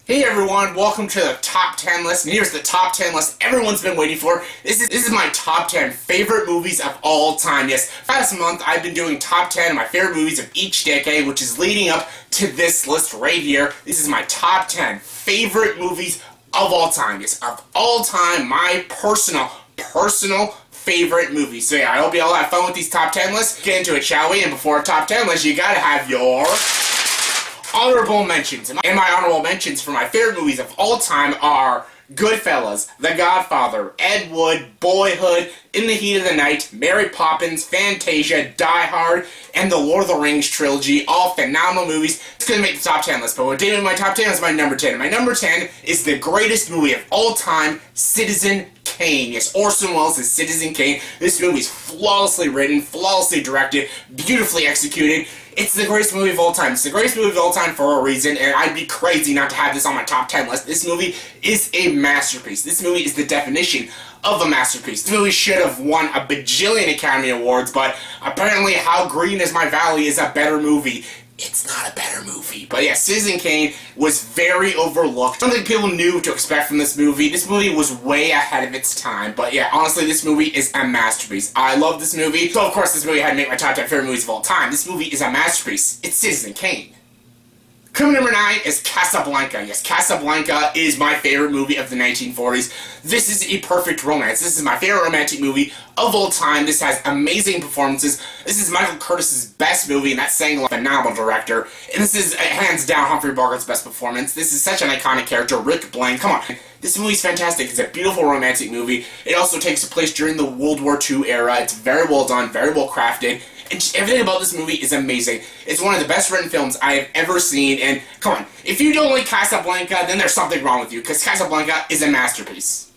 Hey everyone, welcome to the top 10 list, and here's the top 10 list everyone's been waiting for. This is my top 10 favorite movies of all time. Yes, last month I've been doing top 10 of my favorite movies of each decade, which is leading up to this list right here. This is my top 10 favorite movies of all time. Yes, of all time, my personal favorite movies. So yeah, I hope you all have fun with these top 10 lists. Get into it, shall we? And before a top 10 list, you gotta have your honorable mentions. And my honorable mentions for my favorite movies of all time are Goodfellas, The Godfather, Ed Wood, Boyhood, In the Heat of the Night, Mary Poppins, Fantasia, Die Hard, and the Lord of the Rings trilogy. All phenomenal movies. It's going to make the top 10 list, but what did in my top 10 is my number 10. And my number 10 is the greatest movie of all time, Citizen Kane. Yes, Orson Welles' Citizen Kane. This movie is flawlessly written, flawlessly directed, beautifully executed. It's the greatest movie of all time. It's the greatest movie of all time for a reason, and I'd be crazy not to have this on my top 10 list. This movie is a masterpiece. This movie is the definition of a masterpiece. This movie should have won a bajillion Academy Awards, but apparently How Green Is My Valley is a better movie. It's not a better movie. But yeah, Citizen Kane was very overlooked. I don't think people knew what to expect from this movie. This movie was way ahead of its time. But yeah, honestly, this movie is a masterpiece. I love this movie. So of course, this movie had to make my top 10 favorite movies of all time. This movie is a masterpiece. It's Citizen Kane. Coming number 9 is Casablanca. Yes, Casablanca is my favorite movie of the 1940s. This is a perfect romance. This is my favorite romantic movie of all time. This has amazing performances. This is Michael Curtis's best movie, and that's saying a phenomenal director. And this is, hands down, Humphrey Bogart's best performance. This is such an iconic character. Rick Blaine, come on. This movie's fantastic. It's a beautiful romantic movie. It also takes place during the World War II era. It's very well done, very well crafted. And just everything about this movie is amazing. It's one of the best written films I have ever seen, and come on, if you don't like Casablanca, then there's something wrong with you, because Casablanca is a masterpiece.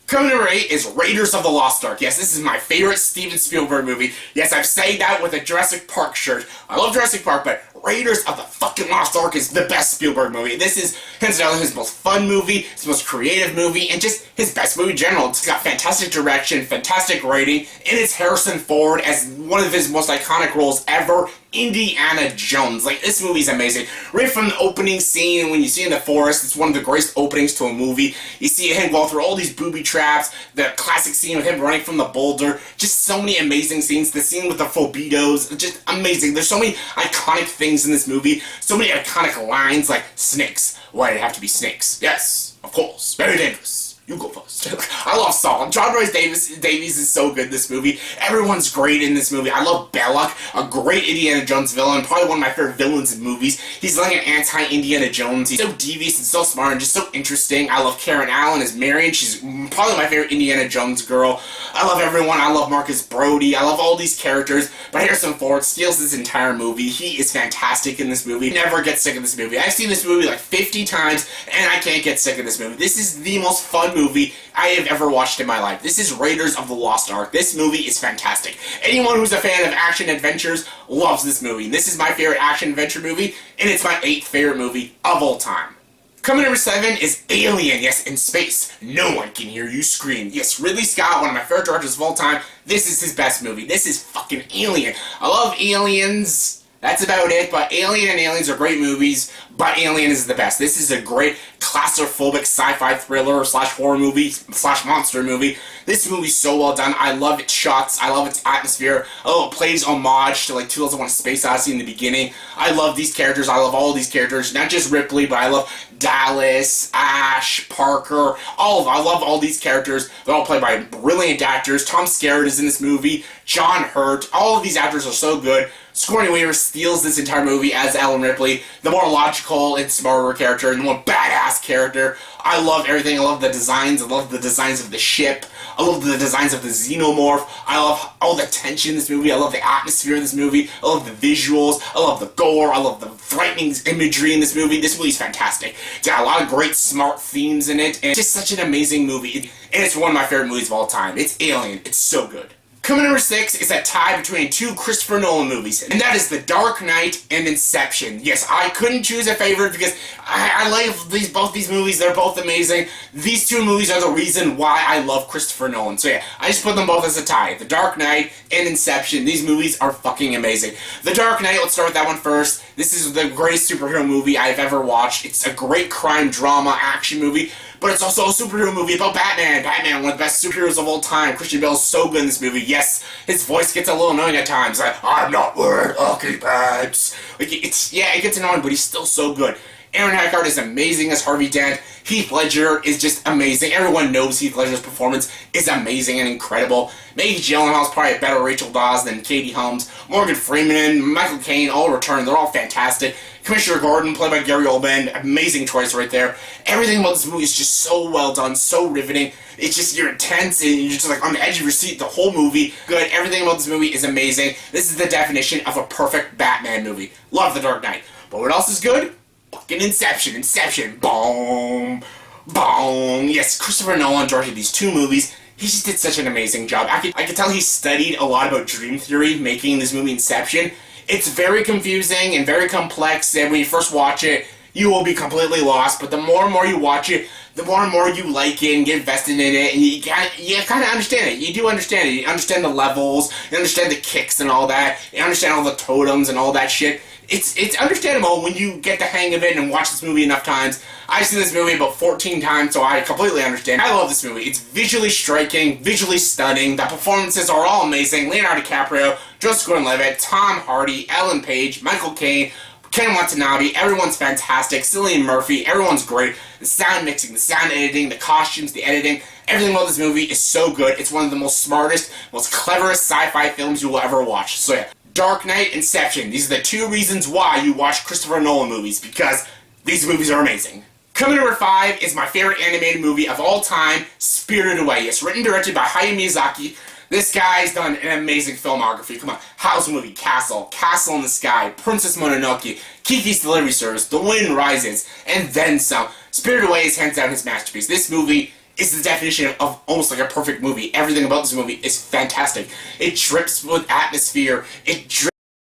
Coming number 8 is Raiders of the Lost Ark. Yes, this is my favorite Steven Spielberg movie. Yes, I've said that with a Jurassic Park shirt. I love Jurassic Park, but Raiders of the fucking Lost Ark is the best Spielberg movie. This is, hands down, his most fun movie, his most creative movie, and just his best movie in general. It's got fantastic direction, fantastic writing, and it's Harrison Ford as one of his most iconic roles ever, Indiana Jones. Like, this movie's amazing. Right from the opening scene, when you see in the forest, it's one of the greatest openings to a movie. You see him go through all these booby traps, the classic scene with him running from the boulder, just so many amazing scenes. The scene with the phobitos, just amazing. There's so many iconic things in this movie, so many iconic lines like, snakes. Why did it have to be snakes? Yes, of course, very dangerous. You go first. I love Saul. John Rhys Davies is so good in this movie. Everyone's great in this movie. I love Belloc, a great Indiana Jones villain, probably one of my favorite villains in movies. He's like an anti-Indiana Jones. He's so devious and so smart and just so interesting. I love Karen Allen as Marion. She's probably my favorite Indiana Jones girl. I love everyone. I love Marcus Brody. I love all these characters. But Harrison Ford steals this entire movie. He is fantastic in this movie. Never get sick of this movie. I've seen this movie like 50 times, and I can't get sick of this movie. This is the most fun movie I have ever watched in my life. This is Raiders of the Lost Ark. This movie is fantastic. Anyone who's a fan of action adventures loves this movie. This is my favorite action adventure movie, and it's my 8th favorite movie of all time. Coming number 7 is Alien. Yes, in space. No one can hear you scream. Yes, Ridley Scott, one of my favorite directors of all time. This is his best movie. This is fucking Alien. I love Aliens. That's about it, but Alien and Aliens are great movies, but Alien is the best. This is a great claustrophobic sci-fi thriller slash horror movie slash monster movie. This movie's so well done. I love its shots. I love its atmosphere. Oh, it plays homage to like 2001: Space Odyssey in the beginning. I love these characters. I love all these characters. Not just Ripley, but I love Dallas, Ash, Parker, all of them. I love all these characters. They're all played by brilliant actors. Tom Skerritt is in this movie. John Hurt. All of these actors are so good. Sigourney Weaver steals this entire movie as Ellen Ripley, the more logical and smarter character, and the more badass character. I love everything. I love the designs. I love the designs of the ship. I love the designs of the xenomorph. I love all the tension in this movie. I love the atmosphere in this movie. I love the visuals. I love the gore. I love the frightening imagery in this movie. This movie's fantastic. It's got a lot of great, smart themes in it, and it's just such an amazing movie. And it's one of my favorite movies of all time. It's Alien. It's so good. Coming number 6 is a tie between two Christopher Nolan movies, and that is The Dark Knight and Inception. Yes, I couldn't choose a favorite because I like both these movies. They're both amazing. These two movies are the reason why I love Christopher Nolan. So yeah, I just put them both as a tie. The Dark Knight and Inception. These movies are fucking amazing. The Dark Knight, let's start with that one first. This is the greatest superhero movie I've ever watched. It's a great crime drama action movie. But it's also a superhero movie about Batman. Batman, one of the best superheroes of all time. Christian Bale's so good in this movie. Yes, his voice gets a little annoying at times. Like, I'm not wearing hockey pads. Like, it gets annoying, but he's still so good. Aaron Eckhart is amazing as Harvey Dent. Heath Ledger is just amazing. Everyone knows Heath Ledger's performance is amazing and incredible. Maggie Gyllenhaal's probably a better Rachel Dawes than Katie Holmes. Morgan Freeman and Michael Caine all return. They're all fantastic. Commissioner Gordon, played by Gary Oldman, amazing choice right there. Everything about this movie is just so well done, so riveting. It's just, you're intense and you're just like on the edge of your seat the whole movie. Good, everything about this movie is amazing. This is the definition of a perfect Batman movie. Love The Dark Knight. But what else is good? Fucking Inception. Inception. Boom. Boom. Yes, Christopher Nolan directed these two movies. He just did such an amazing job. I could tell he studied a lot about dream theory making this movie Inception. It's very confusing and very complex, and when you first watch it, you will be completely lost, but the more and more you watch it, the more and more you like it and get invested in it, and you kind of understand it. You do understand it. You understand the levels, you understand the kicks and all that, you understand all the totems and all that shit. It's understandable when you get the hang of it and watch this movie enough times. I've seen this movie about 14 times, so I completely understand. I love this movie. It's visually striking, visually stunning. The performances are all amazing. Leonardo DiCaprio, Joseph Gordon-Levitt, Tom Hardy, Ellen Page, Michael Caine, Ken Watanabe, everyone's fantastic. Cillian Murphy, everyone's great. The sound mixing, the sound editing, the costumes, the editing, everything about this movie is so good. It's one of the most smartest, most cleverest sci-fi films you will ever watch. So yeah, Dark Knight, Inception. These are the two reasons why you watch Christopher Nolan movies, because these movies are amazing. Coming number 5 is my favorite animated movie of all time, Spirited Away. It's written and directed by Hayao Miyazaki. This guy's done an amazing filmography. Come on, House movie, Castle, Castle in the Sky, Princess Mononoke, Kiki's Delivery Service, The Wind Rises, and then some. Spirited Away is hands down his masterpiece. This movie is the definition of almost like a perfect movie. Everything about this movie is fantastic. It drips with atmosphere. It drips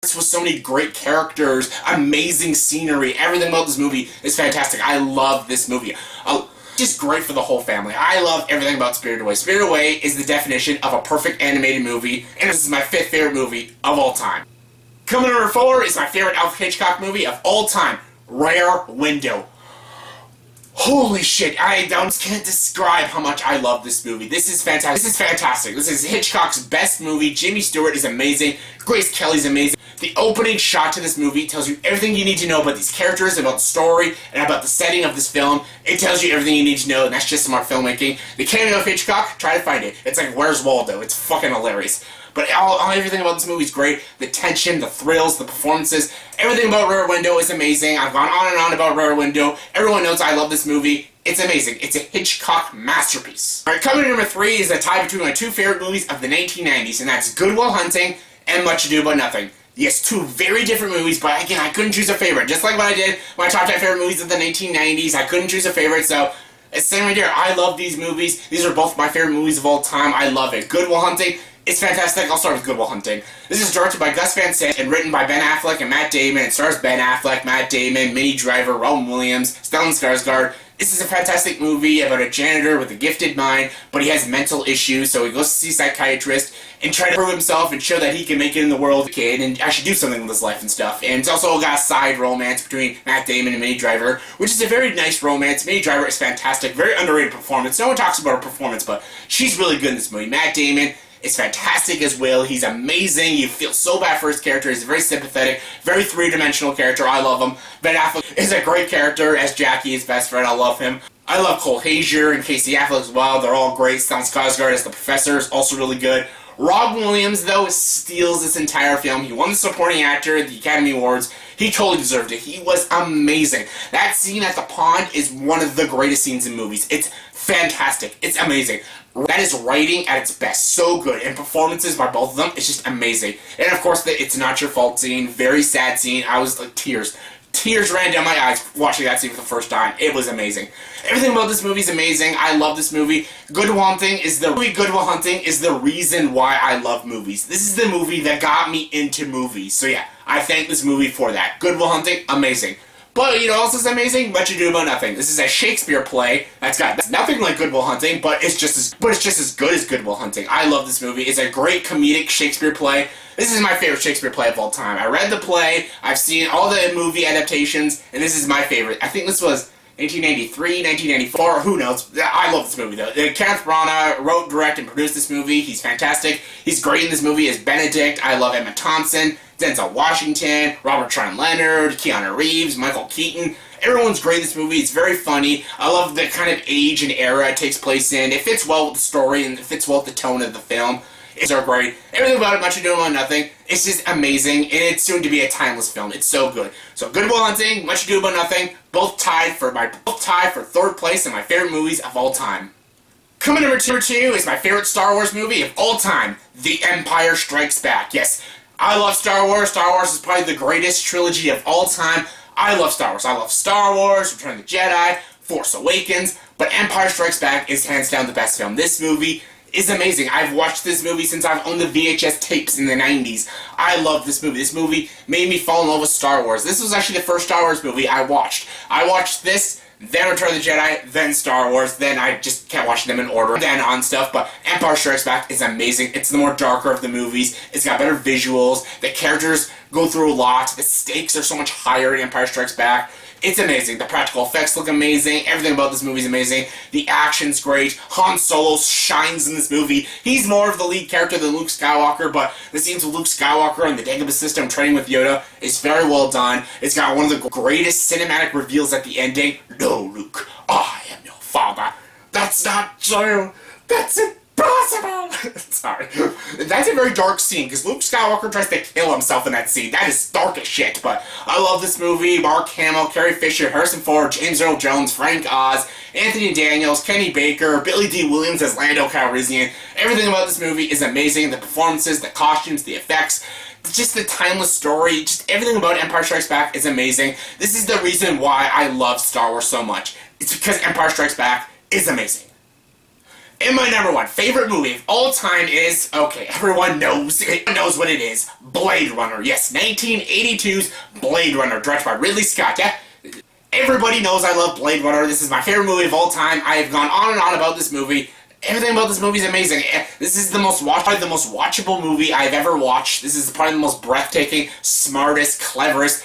with so many great characters, amazing scenery. Everything about this movie is fantastic. I love this movie. Just great for the whole family. I love everything about Spirited Away. Spirited Away is the definition of a perfect animated movie, and this is my 5th favorite movie of all time. Coming number 4 is my favorite Alfred Hitchcock movie of all time, Rear Window. Holy shit, I can't describe how much I love this movie. This is fantastic. This is fantastic. This is Hitchcock's best movie. Jimmy Stewart is amazing. Grace Kelly's amazing. The opening shot to this movie tells you everything you need to know about these characters, about the story, and about the setting of this film. It tells you everything you need to know, and that's just smart filmmaking. The cameo of Hitchcock, try to find it. It's like, Where's Waldo? It's fucking hilarious. But everything about this movie is great. The tension, the thrills, the performances, everything about Rear Window is amazing. I've gone on and on about Rear Window. Everyone knows I love this movie. It's amazing. It's a Hitchcock masterpiece. Alright, coming in number 3 is a tie between my two favorite movies of the 1990s, and that's Good Will Hunting and Much Ado About Nothing. Yes, two very different movies, but again, I couldn't choose a favorite. Just like what I did my top 10 favorite movies of the 1990s, I couldn't choose a favorite, so it's the same right here. I love these movies. These are both my favorite movies of all time. I love it. Good Will Hunting, it's fantastic. I'll start with Good Will Hunting. This is directed by Gus Van Sant and written by Ben Affleck and Matt Damon. It stars Ben Affleck, Matt Damon, Minnie Driver, Robin Williams, Stellan Skarsgård. This is a fantastic movie about a janitor with a gifted mind, but he has mental issues, so he goes to see a psychiatrist and try to prove himself and show that he can make it in the world kid and actually do something with his life and stuff. And it's also got a side romance between Matt Damon and Minnie Driver, which is a very nice romance. Minnie Driver is fantastic, very underrated performance. No one talks about her performance, but she's really good in this movie. Matt Damon is fantastic as well. He's amazing. You feel so bad for his character. He's very sympathetic, very three-dimensional character. I love him. Ben Affleck is a great character as Jackie, his best friend. I love him. I love Cole Hazier and Casey Affleck as well. They're all great. Stellan Skarsgård as the professor is also really good. Robin Williams, though, steals this entire film. He won the supporting actor at the Academy Awards. He totally deserved it. He was amazing. That scene at the pond is one of the greatest scenes in movies. It's fantastic. It's amazing. That is writing at its best. So good. And performances by both of them, it's just amazing. And of course, the It's Not Your Fault scene. Very sad scene. I was like, tears. Tears ran down my eyes watching that scene for the first time. It was amazing. Everything about this movie is amazing. I love this movie. Good Will Hunting is the reason why I love movies. This is the movie that got me into movies. So yeah, I thank this movie for that. Good Will Hunting, amazing. But you know what else is amazing? Much Ado About Nothing. This is a Shakespeare play that's nothing like Good Will Hunting, but it's just as good as Good Will Hunting. I love this movie. It's a great comedic Shakespeare play. This is my favorite Shakespeare play of all time. I read the play, I've seen all the movie adaptations, and this is my favorite. I think this was 1993, 1994, who knows? I love this movie though. Kenneth Branagh wrote, directed, and produced this movie. He's fantastic. He's great in this movie as Benedict. I love Emma Thompson, Denzel Washington, Robert Sean Leonard, Keanu Reeves, Michael Keaton. Everyone's great in this movie. It's very funny. I love the kind of age and era it takes place in. It fits well with the story and it fits well with the tone of the film. It's so great. Everything about it, Much Ado About Nothing, it's just amazing, and it's soon to be a timeless film. It's so good. So Good Will Hunting, Much Ado About Nothing, both tied for third place in my favorite movies of all time. Coming number two is my favorite Star Wars movie of all time, The Empire Strikes Back. Yes, I love Star Wars. Star Wars is probably the greatest trilogy of all time. I love Star Wars. I love Star Wars, Return of the Jedi, Force Awakens, but Empire Strikes Back is hands down the best film. This movie is amazing. I've watched this movie since I've owned the VHS tapes in the 90s. I love this movie. This movie made me fall in love with Star Wars. This was actually the first Star Wars movie I watched. I watched this, then Return of the Jedi, then Star Wars, then I just kept watching them in order, then on stuff, but Empire Strikes Back is amazing. It's the more darker of the movies. It's got better visuals. The characters go through a lot. The stakes are so much higher in Empire Strikes Back. It's amazing. The practical effects look amazing. Everything about this movie is amazing. The action's great. Han Solo shines in this movie. He's more of the lead character than Luke Skywalker, but the scenes with Luke Skywalker and the Dagobah system training with Yoda is very well done. It's got one of the greatest cinematic reveals at the ending. No, Luke, I am your father. That's not true. That's impossible. Sorry. That's a very dark scene, because Luke Skywalker tries to kill himself in that scene. That is dark as shit, but I love this movie. Mark Hamill, Carrie Fisher, Harrison Ford, James Earl Jones, Frank Oz, Anthony Daniels, Kenny Baker, Billy D. Williams as Lando Calrissian. Everything about this movie is amazing. The performances, the costumes, the effects, just the timeless story, just everything about Empire Strikes Back is amazing. This is the reason why I love Star Wars so much. It's because Empire Strikes Back is amazing. And my number one favorite movie of all time is, okay, everyone knows what it is, Blade Runner. Yes, 1982's Blade Runner, directed by Ridley Scott. Yeah, everybody knows I love Blade Runner. This is my favorite movie of all time. I have gone on and on about this movie. Everything about this movie is amazing. This is probably the most watchable movie I've ever watched. This is probably the most breathtaking, smartest, cleverest,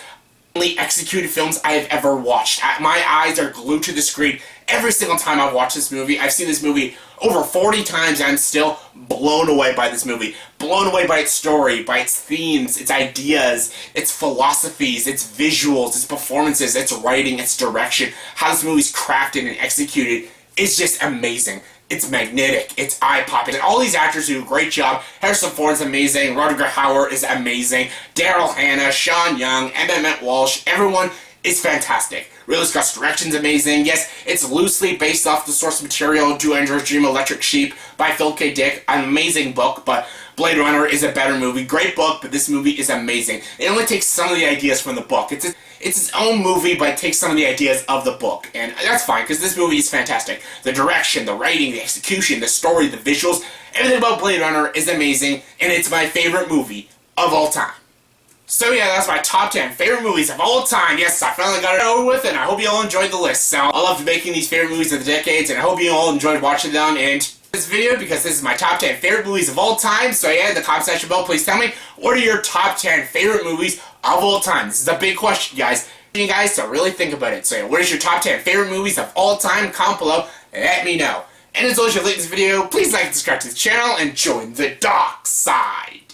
executed films I have ever watched. My eyes are glued to the screen every single time I've watched this movie. I've seen this movie over 40 times and I'm still blown away by this movie. Blown away by its story, by its themes, its ideas, its philosophies, its visuals, its performances, its writing, its direction. How this movie's crafted and executed is just amazing. It's magnetic, it's eye-popping, and all these actors do a great job. Harrison Ford's amazing, Rutger Hauer is amazing, Daryl Hannah, Sean Young, Emmett Walsh, everyone is fantastic. Ridley Scott's direction's amazing. Yes, it's loosely based off the source material Do Androids Dream Electric Sheep by Phil K. Dick, an amazing book, but Blade Runner is a better movie. Great book, but this movie is amazing. It only takes some of the ideas from the book. It's its own movie, but it takes some of the ideas of the book, and that's fine, because this movie is fantastic. The direction, the writing, the execution, the story, the visuals, everything about Blade Runner is amazing, and it's my favorite movie of all time. So yeah, that's my top 10 favorite movies of all time. Yes, I finally got it over with, and I hope you all enjoyed the list. So I loved making these favorite movies of the decades, and I hope you all enjoyed watching them, and this video, because this is my top 10 favorite movies of all time. So yeah, in the comment section below, please tell me, what are your top 10 favorite movies of all time? This is a big question, guys. You guys to really think about it. So yeah, what is your top 10 favorite movies of all time? Comment below and let me know. And as always, if you like this video, please like and subscribe to the channel and join the dark side.